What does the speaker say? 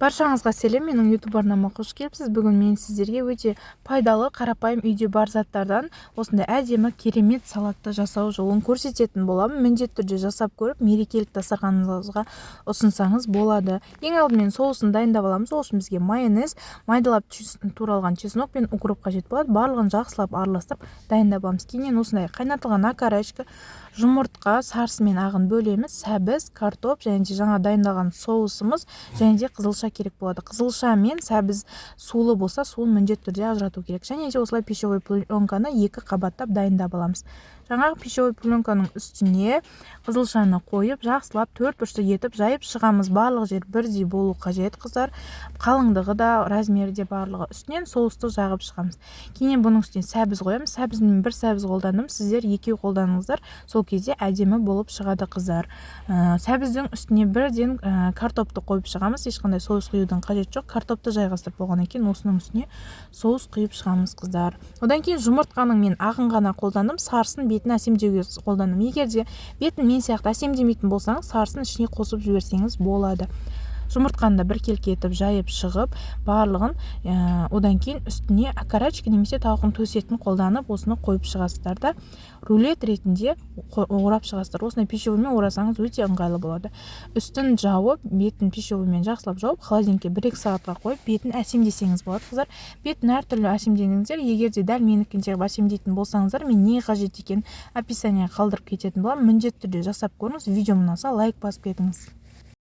Баршаңызға сәлем, менің YouTube арнама қош келіпсіз. Бүгін мен сіздерге өте пайдалы, қарапайым үйде бар заттардан осындай әдемі, керемет салатты жасау жолын көрсететін боламын. Міндетті түрде жасап көріп, мерекелік дастарханыңызға ұсынсаңыз болады. Ең алдымен соусын дайындап аламыз. Ол үшін бізге майонез, майдалап туралған чеснок пен укроп қажет болады. Барлығын жақсылап араластырып дайындап аламыз. Кейіннен осындай қайнатылған окорочка, жұмыртқа, сарысы мен ағын бөлеміз, сәбіз, картоп және де жаңа дайындалған соусымыз және де қызылша керек болады. Қызылша мен сәбіз сулы болса, суын міндетті түрде ажырату керек. Және де осылай пищевой пленканы 2 қабаттап дайындап аламыз. Жаңағы пищевой пленканың үстіне қызылшаны қойып, жақсылап 4 бұрышты етіп жайып шығамыз. Барлық жер бірдей болу қажет, қыздар. Қалыңдығы да, размері де барлығы. Үстінен соусты жағып шығамыз. Кейіннен бұның үстіне сәбіз қоямыз. Сәбіздің бір сәбіз қолдандым, сіздер 2 қолданыңыздар. Сол кезде әдемі болып шығады, қыздар. Сәбіздің үстіне бірден картопты қойып шығамыз. Ешқандай соус құюдың қажет жоқ. Картопты жайғастырып болғаннан кейін осының үстіне соус құйып шығамыз, қыздар. Одан кейін жұмыртқаның мен ағын ғана қолдандым, сарысын бетін әсемдеуге қолдандым. Егер де бетін мен сияқты әсемдемейтін болсаңыз, сарысын ішіне қосып жіберсеңіз болады. Жұмыртқаны да біркелкі етіп жайып шығып, барлығын одан кейін үстіне окорочка немесе тауықтың төс етін қолданып, осыны қойып шығасыздар да рулет ретінде орап шығасыздар. Осындай пищевоймен орасаңыз өте ыңғайлы болады. Үстін жауып, бетін пищевоймен жақсылап жауып, холодильникке 1-2 сағатқа қойып, бетін әсемдесеңіз болады, қыздар. Бетін әртүрлі әсемдеңіздер. Егер де дәл менікіндей әсемдейтін болсаңыздар, мен не қажет екенін описание қалдырып кететін боламын. Міндетті түрде жасап көріңіз. Видео ұнаса лайк басып кетіңіз.